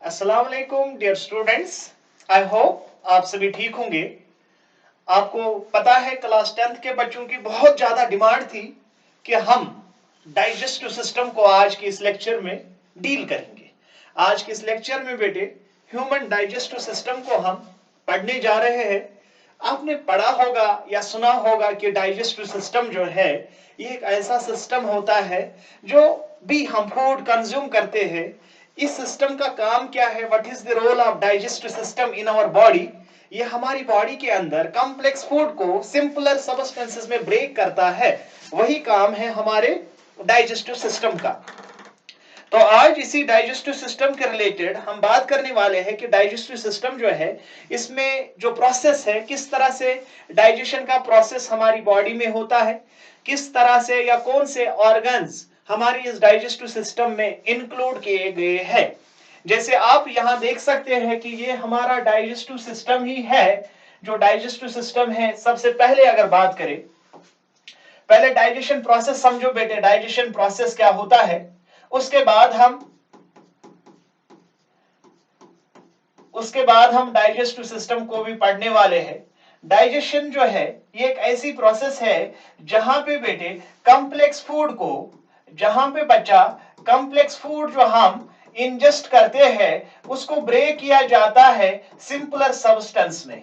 अस्सलाम वालेकुम dear students. I hope आप सभी ठीक होंगे। आपको पता है क्लास 10th के बच्चों की बहुत ज्यादा डिमांड थी कि हम डाइजेस्टिव सिस्टम को आज के इस लेक्चर में डील करेंगे। आज के इस लेक्चर में बेटे ह्यूमन डाइजेस्टिव सिस्टम को हम पढ़ने जा रहे हैं। आपने पढ़ा होगा या सुना होगा कि डाइजेस्टिव सिस्टम जो है ये एक ऐसा सिस्टम होता है जो भी हम फूड कंज्यूम करते हैं। इस सिस्टम का काम क्या है? What is the role of digestive system in our body? ये हमारी बॉडी के अंदर कॉम्प्लेक्स फूड को सिंपलर सबस्टेंसेस में ब्रेक करता है। वही काम है हमारे डाइजेस्टिव सिस्टम का। तो आज इसी डाइजेस्टिव सिस्टम के रिलेटेड हम बात करने वाले हैं कि डाइजेस्टिव सिस्टम जो है इसमें जो प्रोसेस है, किस तरह से डाइजेशन का प्रोसेस हमारी बॉडी में होता है, किस तरह से या कौन से ऑर्गन्स हमारी इस डाइजेस्टिव सिस्टम में इंक्लूड किए गए हैं। जैसे आप यहां देख सकते हैं कि ये हमारा डाइजेस्टिव सिस्टम ही है। जो डाइजेस्टिव सिस्टम है, सबसे पहले अगर बात करें, पहले डाइजेशन प्रोसेस समझो बेटे, डाइजेशन प्रोसेस क्या होता है। उसके बाद हम डाइजेस्टिव सिस्टम को भी पढ़ने वाले हैं। डाइजेशन जो है ये एक ऐसी प्रोसेस है जहां पे बेटे कॉम्प्लेक्स फूड को, जहां पे बच्चा कॉम्प्लेक्स फूड जो हम इंजेस्ट करते हैं उसको ब्रेक किया जाता है सिंपलर सब्सटेंस में।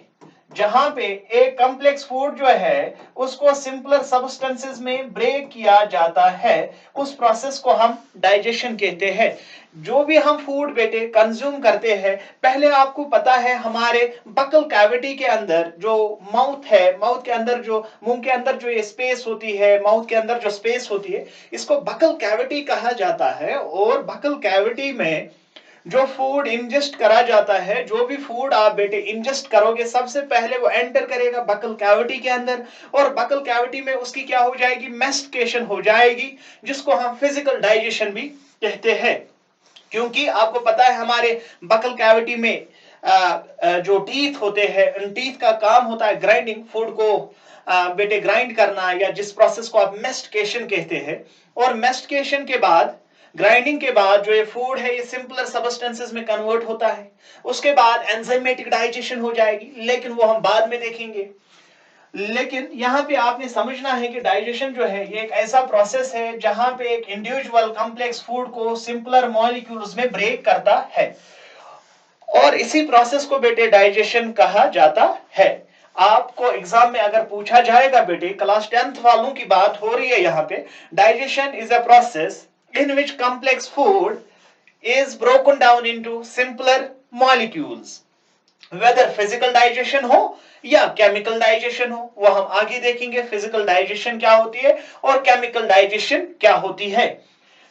जहां पे एक कॉम्प्लेक्स फूड जो है उसको सिंपलर सब्सटेंसेस में ब्रेक किया जाता है, उस प्रोसेस को हम डाइजेशन कहते हैं। जो भी हम फूड बेटे कंज्यूम करते हैं, पहले आपको पता है हमारे बकल कैविटी के अंदर जो माउथ है, माउथ के अंदर जो मुंह के अंदर जो ये स्पेस होती है, माउथ के अंदर जो स्पेस होती है, इसको बकल कैविटी कहा जाता है। और बकल कैविटी में जो फूड इंजेस्ट करा जाता है, जो भी फूड आप बेटे इंजेस्ट करोगे, सबसे पहले वो एंटर करेगा बकल कैविटी के अंदर, और बकल कैविटी में उसकी क्या हो जाएगी? मैस्टिकेशन हो जाएगी, जिसको हम फिजिकल डाइजेशन भी कहते हैं। क्योंकि आपको पता है हमारे बकल कैविटी में जो टीथ होते हैं, उन टीथ का काम होता है ग्राइंडिंग, फूड को बेटे ग्राइंड करना, या जिस प्रोसेस को आप मैस्टिकेशन कहते हैं। और मैस्टिकेशन के बाद, ग्राइंडिंग के बाद जो ये फूड है ये सिंपलर सबस्टेंसेस में कन्वर्ट होता है। उसके बाद एंजाइमेटिक डाइजेशन हो जाएगी, लेकिन वो हम बाद में देखेंगे। लेकिन यहां पे आपने समझना है कि डाइजेशन जो है ये एक ऐसा प्रोसेस है जहां पे एक इंडिविजुअल कॉम्प्लेक्स फूड को सिंपलर मॉलिक्यूल्स में ब्रेक करता है, और इसी प्रोसेस को बेटे डाइजेशन कहा जाता है। आपको एग्जाम में अगर पूछा जाएगा बेटे, क्लास 10th वालों की बात हो रही है यहाँ पे, digestion is a process in which complex food is broken down into simpler molecules, whether physical digestion हो या chemical digestion हो, वो हम आगे देखेंगे। physical digestion क्या होती है और chemical digestion क्या होती है।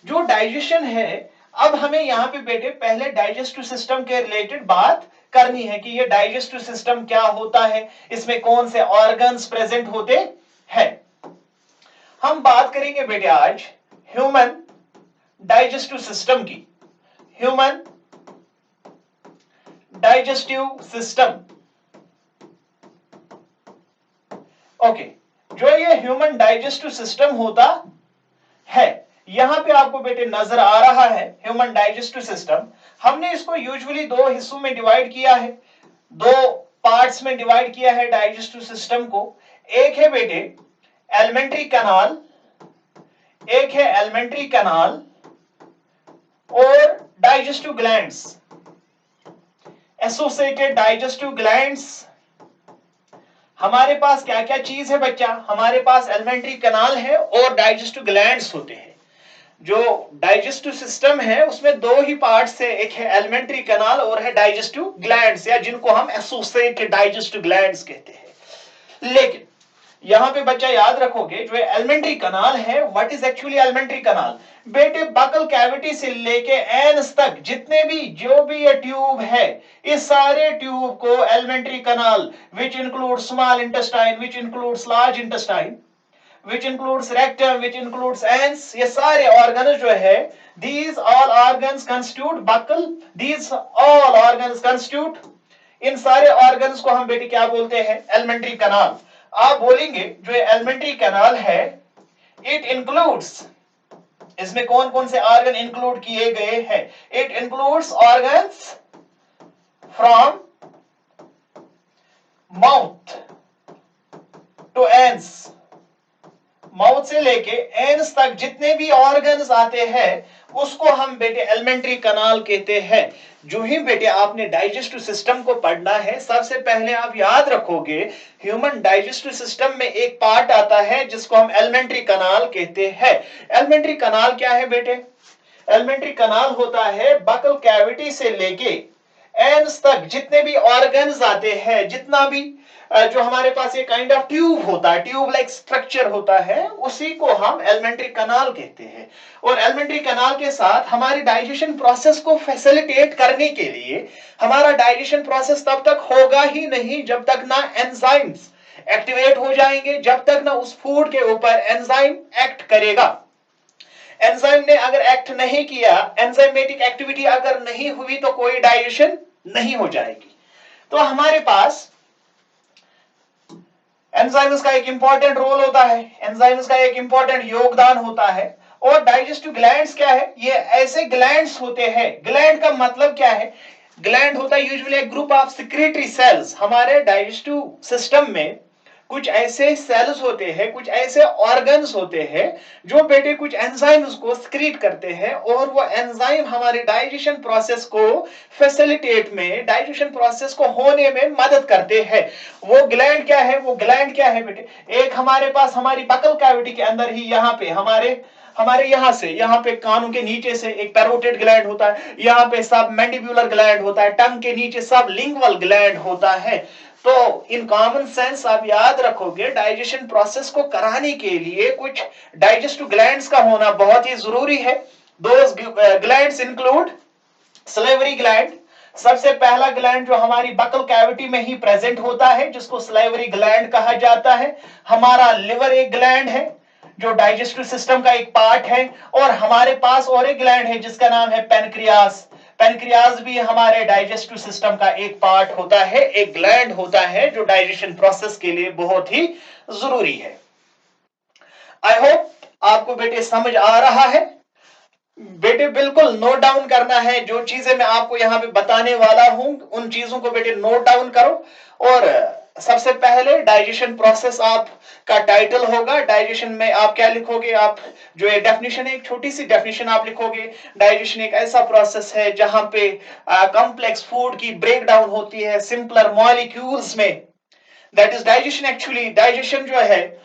जो डाइजेशन है, अब हमें यहाँ पे बेटे पहले डाइजेस्टिव सिस्टम के रिलेटेड बात करनी है कि ये डाइजेस्टिव सिस्टम क्या होता है, इसमें कौन से ऑर्गन्स प्रेजेंट होते हैं। हम बात करेंगे बेटे आज ह्यूमन डाइजेस्टिव सिस्टम की। Human digestive system, okay. जो ये ह्यूमन डाइजेस्टिव सिस्टम होता है, यहां पे आपको बेटे नजर आ रहा है ह्यूमन डाइजेस्टिव सिस्टम। हमने इसको यूजुअली दो हिस्सों में डिवाइड किया है, दो पार्ट्स में डिवाइड किया है डाइजेस्टिव सिस्टम को। एक है बेटे एलिमेंट्री कैनाल, एक है एलिमेंट्री कैनाल और digestive glands, associated digestive glands. हमारे पास क्या क्या चीज है बच्चा? हमारे पास एलिमेंट्री कैनाल है और डाइजेस्टिव ग्लैंड्स होते हैं। जो डाइजेस्टिव सिस्टम है उसमें दो ही पार्ट्स है, एक है एलिमेंट्री कैनाल और है डाइजेस्टिव ग्लैंड्स, या जिनको हम एसोसिएटेड डाइजेस्टिव ग्लैंड्स कहते हैं। लेकिन यहां पे बच्चा याद रखोगे, जो एलिमेंट्री कैनाल है, what is actually alimentary canal? बेटे बकल कैविटी से लेके एनस तक जितने भी जो भी ये ट्यूब है, इस सारे ट्यूब को alimentary canal, which include small intestine, which includes large intestine, which includes rectum, which includes ants, ये सारे organs जो है, these all organs constitute buccal, these all organs constitute, इन सारे organs को हम बेटे क्या बोलते हैं? elementary canal। आप बोलेंगे जो elementary canal है, it includes, इसमें कौन कौन से organ include किए गए हैं? It includes organs from mouth to anus, mouth से लेके एंस तक जितने भी ऑर्गन्स आते हैं उसको हम बेटे एलिमेंट्री कनाल कहते हैं। जो ही बेटे आपने डाइजेस्टिव सिस्टम को पढ़ना है, सबसे पहले आप याद रखोगे ह्यूमन डाइजेस्टिव सिस्टम में एक पार्ट आता है जिसको हम एलिमेंट्री कनाल कहते हैं। एलिमेंट्री कनाल क्या है बेटे? एलिमेंट्री कनाल होता है बकल कैविटी से लेके एंस तक जितने भी ऑर्गन्स आते हैं, जितना भी जो हमारे पास एक काइंड ऑफ ट्यूब होता है, ट्यूब लाइक स्ट्रक्चर होता है, उसी को हम एलिमेंट्री कनाल कहते हैं। और एलिमेंट्री कनाल के साथ हमारी डाइजेशन प्रोसेस को फैसिलिटेट करने के लिए, हमारा डाइजेशन प्रोसेस तब तक होगा ही नहीं जब तक ना एंजाइम्स एक्टिवेट हो जाएंगे, जब तक ना उस फूड के ऊपर एंजाइम एक्ट करेगा। एंजाइम ने अगर एक्ट नहीं किया, एंजाइमेटिक एक्टिविटी अगर नहीं हुई तो कोई डाइजेशन नहीं हो जाएगी। तो हमारे पास एंजाइम्स का एक इंपॉर्टेंट रोल होता है, एंजाइम्स का एक इंपॉर्टेंट योगदान होता है। और डाइजेस्टिव ग्लैंड्स क्या है? ये ऐसे ग्लैंड्स होते हैं। ग्लैंड का मतलब क्या है? ग्लैंड होता है यूजुअली एक ग्रुप ऑफ सिक्रेटरी सेल्स। हमारे डाइजेस्टिव सिस्टम में कुछ ऐसे सेल्स होते हैं, कुछ ऐसे ऑर्गन्स होते हैं जो बेटे कुछ एंजाइम्स को सिक्रीट करते हैं, और वो एंजाइम हमारे डाइजेशन प्रोसेस को फैसिलिटेट में, डाइजेशन प्रोसेस को होने में मदद करते हैं। वो ग्लैंड क्या है? वो ग्लैंड क्या है बेटे? एक हमारे पास हमारी बकल कैविटी के अंदर ही यहाँ पे हमारे यहाँ पे कानों के नीचे से एक पैरोटिड ग्लैंड होता है, यहाँ पे सब मैंडिब्यूलर ग्लैंड होता है, टंग के नीचे सब लिंगुअल ग्लैंड होता है। तो इन कॉमन सेंस आप याद रखोगे डाइजेशन प्रोसेस को कराने के लिए कुछ डाइजेस्टिव ग्लैंड्स का होना बहुत ही जरूरी है। दोस ग्लैंड्स इंक्लूड सलेवरी ग्लैंड। सबसे पहला ग्लैंड जो हमारी बकल कैविटी में ही प्रेजेंट होता है, जिसको सलेवरी ग्लैंड कहा जाता है। हमारा लिवर एक ग्लैंड है जो डाइजेस्टिव सिस्टम का एक पार्ट है। और हमारे पास और एक ग्लैंड है जिसका नाम है पेनक्रियास। पेनक्रियास भी हमारे डाइजेस्टिव सिस्टम का एक पार्ट होता है, एक ग्लैंड होता है जो डाइजेशन प्रोसेस के लिए बहुत ही जरूरी है। आई होप आपको बेटे समझ आ रहा है। बेटे बिल्कुल नोट डाउन करना है, जो चीजें मैं आपको यहाँ पे बताने वाला हूं उन चीजों को बेटे नोट डाउन करो। और सबसे पहले डाइजेशन प्रोसेस आपका टाइटल होगा। डाइजेशन में आप क्या लिखोगे? आप जो ये डेफिनेशन है, एक छोटी सी डेफिनेशन आप लिखोगे। डाइजेशन एक ऐसा प्रोसेस है जहां पे कॉम्प्लेक्स फूड की ब्रेक डाउन होती है सिंपलर मॉलिक्यूल्स में। That is digestion. Actually digestion जो है,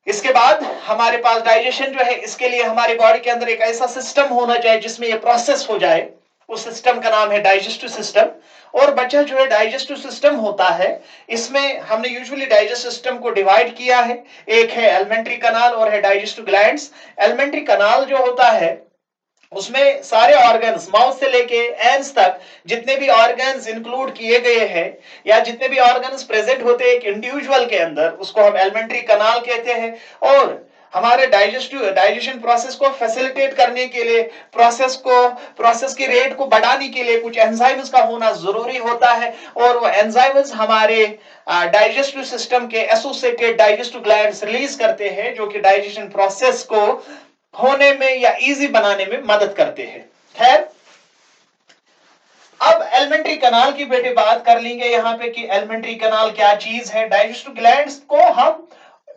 इसके बाद हमारे पास डाइजेशन जो है, इसके लिए हमारी बॉडी के अंदर एक ऐसा सिस्टम होना चाहिए जिसमें ये प्रोसेस हो जाए। उस सिस्टम का नाम है डाइजेस्टिव सिस्टम। और बच्चा जो है डाइजेस्टिव सिस्टम होता है, इसमें हमने यूजुअली डाइजेस्टिव सिस्टम को डिवाइड किया है। एक है एलिमेंट्री कनाल और है डाइजेस्टिव ग्लैंड्स। एलिमेंट्री कनाल जो होता है उसमें सारे ऑर्गन्स माउथ से लेके एंस तक जितने भी ऑर्गन्स इंक्लूड किए गए हैं, या जितने भी ऑर्गन्स प्रेजेंट होते हैं एक इंडिविजुअल के अंदर, उसको हम एलिमेंट्री कनाल कहते हैं। और हमारे डाइजेशन प्रोसेस को फैसिलिटेट करने के लिए, प्रोसेस की रेट को बढ़ाने के लिए कुछ एंजाइम्स का होना जरूरी होता है। और वो एंजाइम्स हमारे डाइजेस्टिव सिस्टम के एसोसिएटेड डाइजेस्टिव ग्लैंड्स रिलीज करते हैं, जो कि डाइजेशन प्रोसेस को होने में या इजी बनाने में मदद करते हैं। खैर, अब एलिमेंट्री कनाल की बेटे बात कर लेंगे यहाँ पे कि एलिमेंट्री कनाल क्या चीज है। डाइजेस्टिव ग्लैंड्स को हम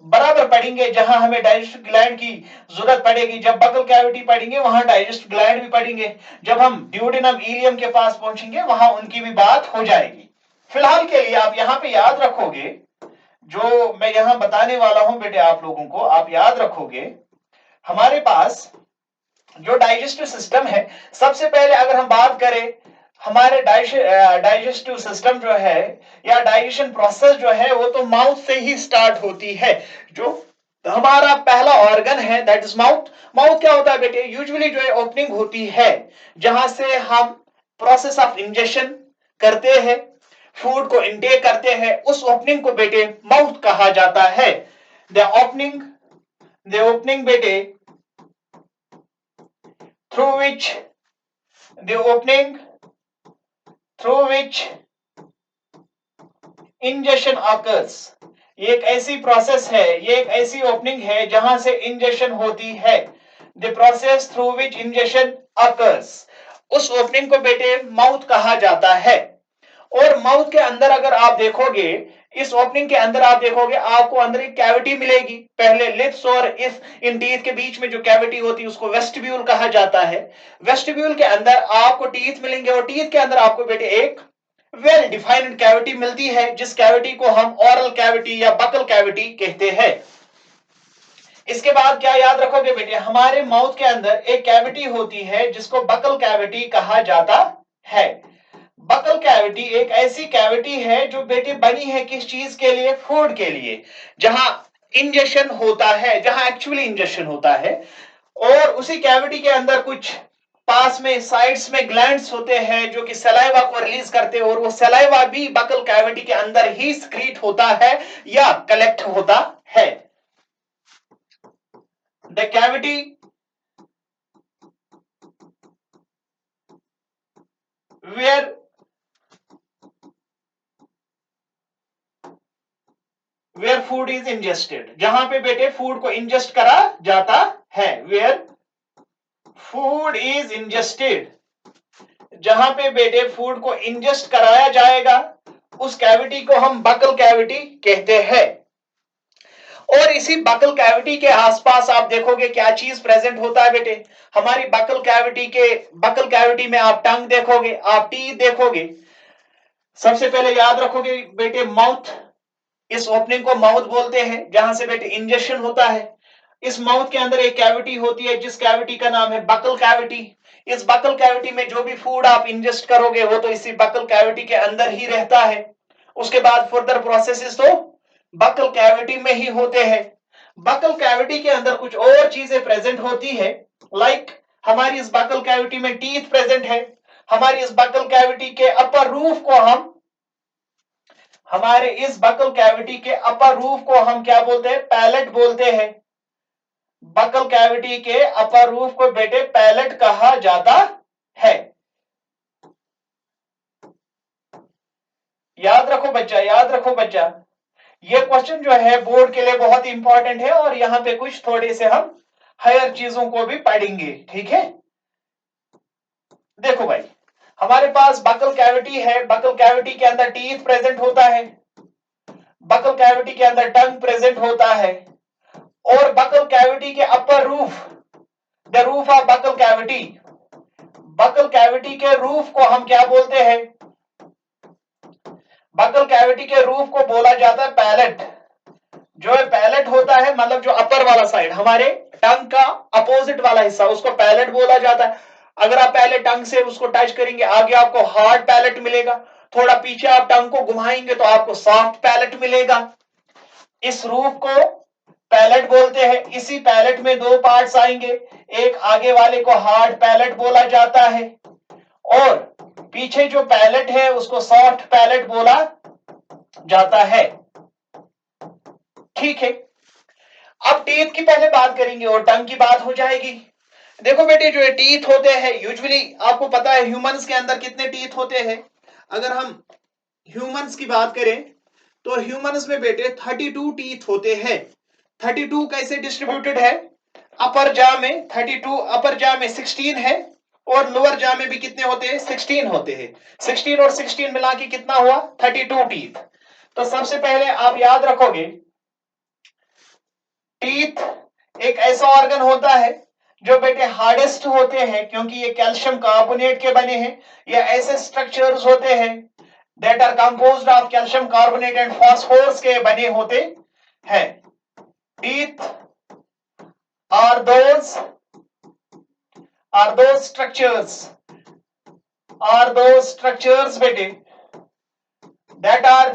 बराबर पढ़ेंगे, जहां हमें डाइजेस्टिव ग्लैंड की जरूरत पड़ेगी। जब बकल कैविटी पढ़ेंगे वहां डाइजेस्टिव ग्लैंड भी पढ़ेंगे। जब हम ड्यूडेनम इलियम के पास पहुंचेंगे वहां उनकी भी बात हो जाएगी। फिलहाल के लिए आप यहाँ पे याद रखोगे, जो मैं यहाँ बताने वाला हूं बेटे आप लोगों को, आप याद रखोगे हमारे पास जो डाइजेस्टिव सिस्टम है, सबसे पहले अगर हम बात करें हमारे डाइजेस्टिव सिस्टम जो है या डाइजेशन प्रोसेस जो है, वो तो माउथ से ही स्टार्ट होती है। जो हमारा पहला ऑर्गन है दैट इज माउथ। माउथ क्या होता है बेटे? यूजुअली जो है ओपनिंग होती है जहां से हम प्रोसेस ऑफ इंजेशन करते हैं, फूड को इंटेक करते हैं। उस ओपनिंग को बेटे माउथ कहा जाता है। द ओपनिंग बेटे through which ingestion occurs। ये एक ऐसी प्रोसेस है, ये एक ऐसी ओपनिंग है जहां से इंजेशन होती है। The process through which ingestion occurs, उस ओपनिंग को बेटे माउथ कहा जाता है। और माउथ के अंदर अगर आप देखोगे, इस ओपनिंग के अंदर आप देखोगे आपको अंदर एक कैविटी मिलेगी। पहले लिप्स और इस इन टीथ के बीच में जो कैविटी होती है उसको वेस्टिब्यूल कहा जाता है। वेस्टिब्यूल के अंदर आपको टीथ मिलेंगे और टीथ के अंदर आपको बेटे एक वेल डिफाइंड कैविटी मिलती है, जिस कैविटी को हम ओरल कैविटी या बकल कैविटी कहते हैं। इसके बाद क्या याद रखोगे बेटे, हमारे माउथ के अंदर एक कैविटी होती है जिसको बकल कैविटी कहा जाता है। बकल कैविटी एक ऐसी कैविटी है जो बेटे बनी है किस चीज के लिए, फूड के लिए, जहां इंजेक्शन होता है, जहां एक्चुअली इंजेक्शन होता है। और उसी कैविटी के अंदर कुछ पास में साइड्स में ग्लैंड्स होते हैं जो कि सलाइवा को रिलीज करते हैं, और वो सलाइवा भी बकल कैविटी के अंदर ही स्क्रीट होता है या कलेक्ट होता है। The cavity where food is ingested, जहां पे बेटे फूड को इंजेस्ट करा जाता है। वेयर फूड इज इंजेस्टेड, जहां पे बेटे फूड को इंजेस्ट कराया जाएगा, उस कैविटी को हम बकल कैविटी कहते हैं। और इसी बकल कैविटी के आसपास आप देखोगे क्या चीज प्रेजेंट होता है बेटे, हमारी बकल कैविटी में आप टंग देखोगे, आप टीथ देखोगे। सबसे पहले याद रखोगे बेटे माउथ, इस ओपनिंग को माउथ बोलते हैं जहां से बेटे इंजेक्शन होता है। इस माउथ के अंदर एक कैविटी होती है जिस कैविटी का नाम है बकल कैविटी। इस बकल कैविटी में जो भी फूड आप इंजेस्ट करोगे वो तो इसी बकल कैविटी के अंदर ही रहता है। उसके बाद फर्दर प्रोसेसेस तो बकल कैविटी में ही होते हैं। बकल कैविटी के अंदर कुछ और चीजें प्रेजेंट होती है, लाइक हमारी इस बकल कैविटी में टीथ प्रेजेंट है। हमारी इस बकल कैविटी के अपर रूफ को हम हमारे इस बकल कैविटी के अपर रूफ को हम क्या बोलते हैं, पैलेट बोलते हैं। बकल कैविटी के अपर रूफ को बेटे पैलेट कहा जाता है। याद रखो बच्चा, याद रखो बच्चा, ये क्वेश्चन जो है बोर्ड के लिए बहुत इंपॉर्टेंट है, और यहां पे कुछ थोड़े से हम हायर चीजों को भी पढ़ेंगे, ठीक है। देखो भाई, हमारे पास बकल कैविटी है, बकल कैविटी के अंदर टीथ प्रेजेंट होता है, बकल कैविटी के अंदर टंग प्रेजेंट होता है, और बकल कैविटी के upper roof, the roof of buccal cavity, buccal cavity के रूफ को हम क्या बोलते हैं, बकल कैविटी के रूफ को बोला जाता है पैलेट। जो पैलेट होता है मतलब जो अपर वाला साइड, हमारे टंग का अपोजिट वाला हिस्सा, उसको पैलेट बोला जाता है। अगर आप पहले टंग से उसको टच करेंगे आगे आपको हार्ड पैलेट मिलेगा, थोड़ा पीछे आप टंग को घुमाएंगे तो आपको सॉफ्ट पैलेट मिलेगा। इस रूफ को पैलेट बोलते हैं। इसी पैलेट में दो पार्ट्स आएंगे, एक आगे वाले को हार्ड पैलेट बोला जाता है, और पीछे जो पैलेट है उसको सॉफ्ट पैलेट बोला जाता है, ठीक है। अब टीथ की पहले बात करेंगे और टंग की बात हो जाएगी। देखो बेटे, जो टीथ होते हैं यूजुअली आपको पता है ह्यूमंस के अंदर कितने टीथ होते हैं। अगर हम ह्यूमंस की बात करें तो ह्यूमंस में बेटे 32 टीथ होते हैं। 32 कैसे डिस्ट्रीब्यूटेड है, अपर जा में 32, अपर जा में 16 है, और लोअर जा में भी कितने होते हैं, 16 होते हैं। 16 और 16 मिला के कितना हुआ, 32 टीथ। तो सबसे पहले आप याद रखोगे टीथ एक ऐसा ऑर्गन होता है जो बेटे हार्डेस्ट होते हैं, क्योंकि ये कैल्शियम कार्बोनेट के बने हैं। ये ऐसे स्ट्रक्चर्स होते हैं that are composed of calcium carbonate and phosphorus के बने होते हैं। टीथ आर those structures बेटे that are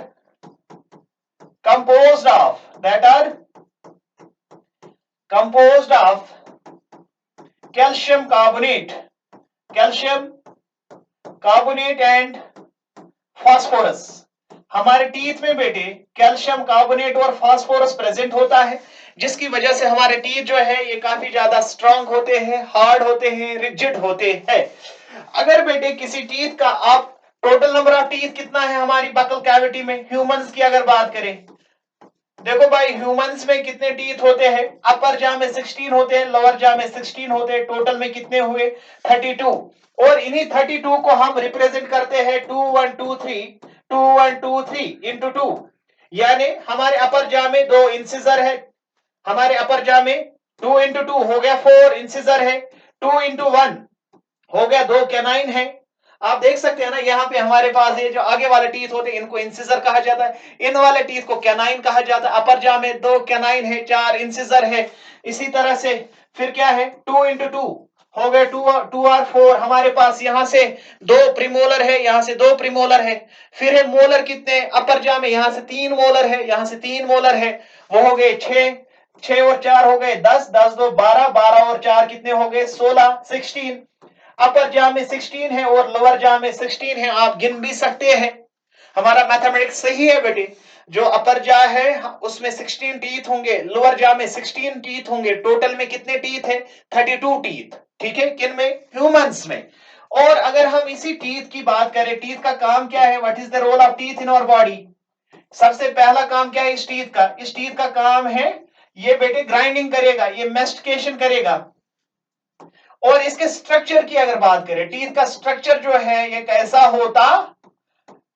composed of calcium carbonate and phosphorus। हमारे टीथ में बेटे कैल्शियम कार्बोनेट और फास्फोरस प्रेजेंट होता है, जिसकी वजह से हमारे टीथ जो है ये काफी ज्यादा स्ट्रांग होते हैं, हार्ड होते हैं, रिजिड होते हैं। अगर बेटे किसी टीथ का आप टोटल नंबर ऑफ टीथ कितना है हमारी बकल कैविटी में, ह्यूमंस की अगर बात करें, देखो भाई ह्यूमंस में कितने टीथ होते हैं, अपर जा में 16 होते हैं, लोअर जा में 16 होते हैं, टोटल में कितने हुए 32। और इन्हीं 32 को हम रिप्रेजेंट करते हैं 2 1 2 3 2 1 2 3 into 2, यानी हमारे अपर जा में 2 इंसिजर है, हमारे अपर जा में 2 into 2 हो गया 4 इंसिजर है, 2 into 1 हो गया 2 कैनाइन है। आप देख सकते हैं ना, यहाँ पे हमारे पास ये जो आगे वाले टीथ होते हैं इनको इंसिजर कहा जाता है, इन वाले टीथ को कैनाइन कहा जाता है। अपर जा में 2 कैनाइन है, 4 इंसिजर है। इसी तरह से फिर क्या है, 2 into 2 हो गए 2 और 4, हमारे पास यहाँ से 2 प्रीमोलर है, यहाँ से 2 प्रीमोलर है। फिर है मोलर कितने, अपर जा में यहाँ से 3 मोलर है, यहाँ से 3 मोलर है, वो हो गए 6, 6 और 4 हो गए 10, 10 2 12, 12 और 4 कितने हो गए 16, 16। अपर जा में 16 है और लोअर जा में 16 है, आप गिन भी सकते हैं। हमारा मैथमेटिक्स सही है बेटे, जो अपर जा है उसमें 16 टीथ होंगे, लोअर जा में 16 टीथ होंगे, टोटल में कितने टीथ है 32 टीथ। ठीक है, किन में, ह्यूमंस में। और अगर हम इसी टीथ की बात करें, टीथ का काम क्या है, what is the role of teeth in our body. सबसे पहला काम क्या है इस टीथ का, इस टीथ का काम है ये बेटे ग्राइंडिंग करेगा, ये मेस्टिकेशन करेगा। और इसके स्ट्रक्चर की अगर बात करें, टीथ का स्ट्रक्चर जो है ये कैसा होता,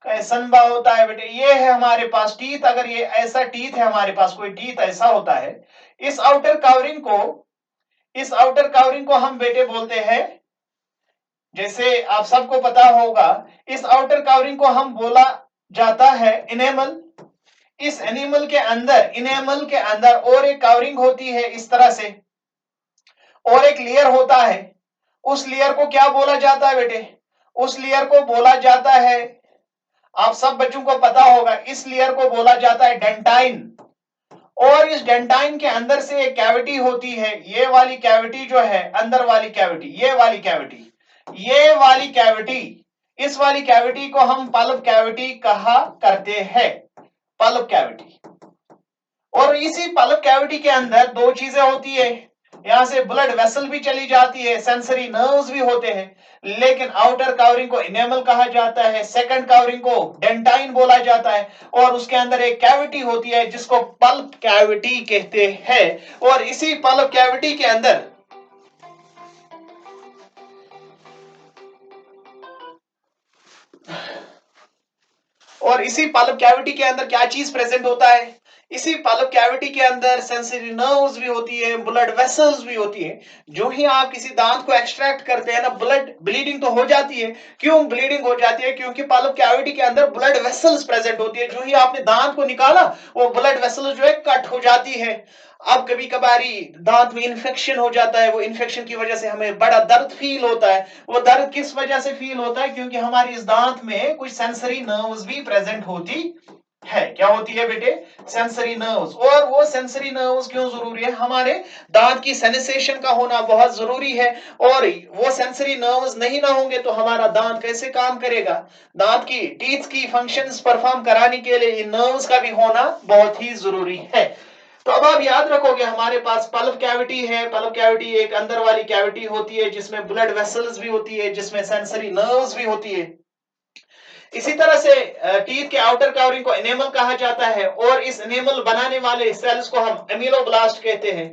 कैसनबा होता है बेटे। ये है हमारे पास टीथ, अगर ये ऐसा टीथ है हमारे पास, कोई टीथ ऐसा होता है, इस आउटर कवरिंग को, इस आउटर कवरिंग को हम बेटे बोलते हैं, जैसे आप सबको पता होगा, इस आउटर कवरिंग को हम बोला जाता है इनेमल। इस एनिमल के अंदर, इनेमल के अंदर और एक कवरिंग होती है इस तरह से, और एक लेयर होता है। उस लेयर को क्या बोला जाता है बेटे, उस लेयर को बोला जाता है, आप सब बच्चों को पता होगा, इस लेयर को बोला जाता है डेंटाइन। और इस डेंटाइन के अंदर से एक कैविटी होती है, ये वाली कैविटी जो है, अंदर वाली कैविटी, ये वाली कैविटी, ये वाली कैविटी, इस वाली कैविटी को हम पल्प कैविटी कहा करते हैं, पल्प कैविटी। और इसी पल्प कैविटी के अंदर दो चीजें होती है, यहां से ब्लड वेसल भी चली जाती है, सेंसरी नर्व्स भी होते हैं, लेकिन आउटर कवरिंग को इनेमल कहा जाता है, सेकंड कवरिंग को डेंटाइन बोला जाता है, और उसके अंदर एक कैविटी होती है जिसको पल्प कैविटी कहते हैं। और इसी पल्प कैविटी के अंदर क्या चीज प्रेजेंट होता है, इसी पल्प कैविटी के अंदर सेंसरी नर्व्स भी होती है, ब्लड वेसल्स भी होती है। जो ही आप किसी दांत को एक्सट्रैक्ट करते हैं ना, ब्लड ब्लीडिंग तो हो जाती है। क्यों ब्लीडिंग हो जाती है, क्योंकि पल्प कैविटी के अंदर ब्लड वेसल्स प्रेजेंट होती है। जो ही आपने दांत को निकाला, वो ब्लड वेसल्स जो है कट हो जाती है। अब कभी कभारी दांत में इन्फेक्शन हो जाता है, वो इन्फेक्शन की वजह से हमें बड़ा दर्द फील होता है। वो दर्द किस वजह से फील होता है, क्योंकि हमारी इस दांत में कुछ सेंसरी नर्व्स भी प्रेजेंट होती है। क्या होती है बेटे, सेंसरी नर्व्स। और वो सेंसरी नर्व्स क्यों जरूरी है, हमारे दांत की सेंसेशन का होना बहुत जरूरी है। और वो सेंसरी नर्व्स नहीं ना होंगे तो हमारा दांत कैसे काम करेगा। दांत की, टीथ की फंक्शंस परफॉर्म कराने के लिए इन नर्व्स का भी होना बहुत ही जरूरी है। तो अब आप याद रखोगे, हमारे पास पल्प कैविटी है, पल्प कैविटी एक अंदर वाली कैविटी होती है जिसमें ब्लड वेसल्स भी होती है, जिसमें सेंसरी नर्व्स भी होती है। इसी तरह से टीथ के आउटर कवरिंग को एनेमल कहा जाता है, और इस एनेमल बनाने वाले सेल्स को हम एमिलोब्लास्ट कहते हैं।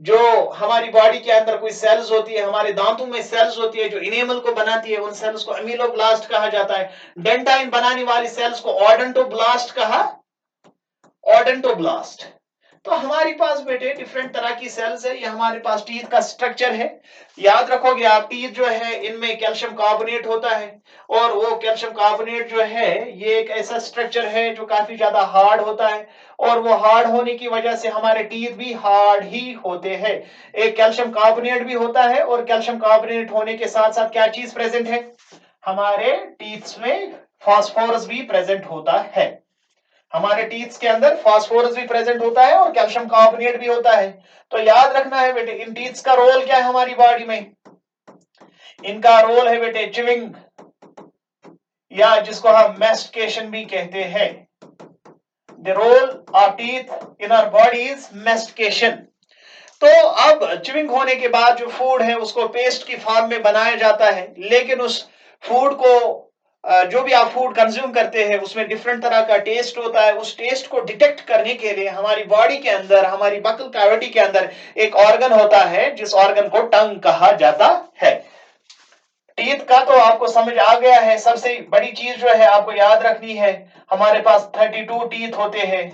जो हमारी बॉडी के अंदर कोई सेल्स होती है, हमारे दांतों में सेल्स होती है जो इनेमल को बनाती है, उन सेल्स को एमिलोब्लास्ट कहा जाता है। डेंटाइन बनाने वाली सेल्स को ऑडोंटोब्लास्ट कहा, ऑडोंटोब्लास्ट। तो हमारे पास बेटे डिफरेंट तरह की सेल्स है, ये हमारे पास टीथ का स्ट्रक्चर है। याद रखोगे आप, टीथ जो है इनमें कैल्शियम कार्बोनेट होता है, और वो कैल्शियम कार्बोनेट जो है ये एक ऐसा स्ट्रक्चर है जो काफी ज्यादा हार्ड होता है, और वो हार्ड होने की वजह से हमारे टीथ भी हार्ड ही होते हैं। एक कैल्शियम कार्बोनेट भी होता है, और कैल्शियम कार्बोनेट होने के साथ साथ क्या चीज प्रेजेंट है, हमारे टीथ में फास्फोरस भी प्रेजेंट होता है। हमारे टीथ के अंदर फास्फोरस भी प्रेजेंट होता है और कैल्शियम कार्बोनेट भी होता है। तो याद रखना है बेटे, इन टीथ का रोल क्या है हमारी बॉडी में, इनका रोल है बेटे च्युइंग, या जिसको हम मैस्टिकेशन भी कहते हैं। The role of teeth in our body is mastication. तो अब च्युइंग होने के बाद जो फूड है उसको पेस्ट की फॉर्म में बनाया जाता है, लेकिन उस फूड को, जो भी आप फूड कंज्यूम करते हैं उसमें डिफरेंट तरह का टेस्ट होता है। उस टेस्ट को डिटेक्ट करने के लिए हमारी बॉडी के अंदर, हमारी बकल कैविटी के अंदर एक ऑर्गन होता है, जिस ऑर्गन को टंग कहा जाता है। टीथ का तो आपको समझ आ गया है। सबसे बड़ी चीज जो है आपको याद रखनी है, हमारे पास 32 टीथ होते हैं।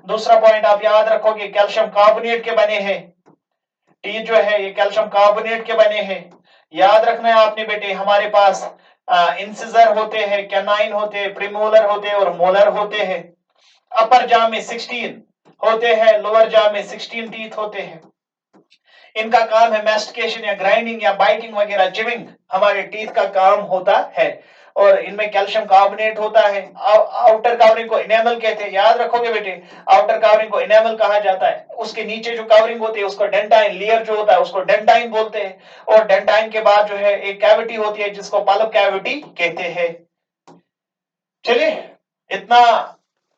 दूसरा पॉइंट आप याद रखोगे, कैल्शियम कार्बोनेट के बने हैं टीथ जो है, ये कैल्शियम कार्बोनेट के बने हैं। याद रखना है आपने बेटे, हमारे पास इंसिजर होते हैं, कैनाइन होते हैं, प्रीमोलर होते हैं और मोलर होते हैं। अपर जॉ में 16 होते हैं, लोअर जॉ में 16 टीथ होते हैं। इनका काम है मैस्टिकेशन या ग्राइंडिंग या बाइटिंग वगैरह, चिविंग हमारे टीथ का काम होता है। और इनमें कैल्शियम कार्बोनेट होता है। आउटर कवरिंग को इनेमल कहते हैं, याद रखोगे बेटे, आउटर कवरिंग को इनेमल कहा जाता है। उसके नीचे जो कवरिंग होती है उसको डेंटाइन, लेयर जो होता है उसको डेंटाइन बोलते हैं। और डेंटाइन के बाद जो है एक कैविटी होती है जिसको पल्प कैविटी कहते हैं। चलिए, इतना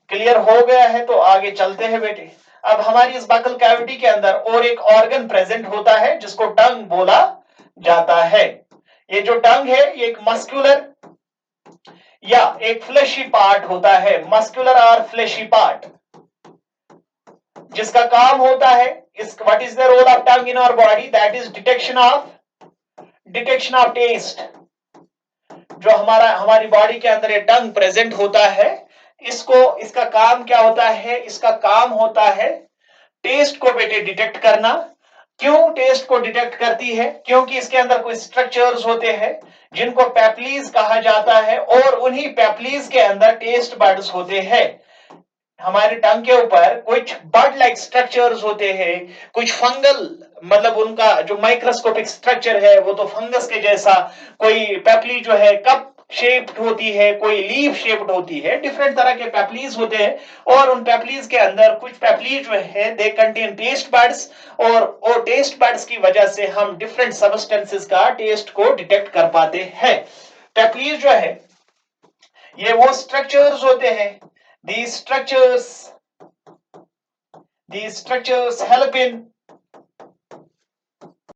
क्लियर हो गया है तो आगे चलते हैं बेटे। अब हमारी इस बकल कैविटी के अंदर और एक ऑर्गन प्रेजेंट होता है जिसको टंग बोला जाता है। ये जो टंग है ये एक मस्कुलर या एक फ्लेशी पार्ट होता है, मस्कुलर और फ्लेशी पार्ट, जिसका काम होता है इस what is the role of tongue in our body, that is detection of taste. जो हमारी बॉडी के अंदर ये टंग प्रेजेंट होता है, इसका काम क्या होता है, इसका काम होता है टेस्ट को बेटे डिटेक्ट करना। क्यों टेस्ट को डिटेक्ट करती है? क्योंकि इसके अंदर कुछ स्ट्रक्चर्स होते हैं जिनको पेप्लीज कहा जाता है, और उन्हीं पेप्लीज के अंदर टेस्ट बड्स होते हैं। हमारे टंग के ऊपर कुछ बर्ड लाइक स्ट्रक्चर्स होते हैं, कुछ फंगल, मतलब उनका जो माइक्रोस्कोपिक स्ट्रक्चर है वो तो फंगस के जैसा, कोई पेप्ली जो है कप शेप्ड होती है, कोई लीफ शेप्ड होती है, डिफरेंट तरह के पेप्लीज होते हैं। और उन पेप्लीज के अंदर कुछ पेप्ली जो है दे कंटेन टेस्ट बड्स, और टेस्ट बड्स की वजह से हम डिफरेंट सब्सटेंसेस का टेस्ट को डिटेक्ट कर पाते हैं। पेप्लीज जो है ये वो स्ट्रक्चर्स होते हैं, these structures help in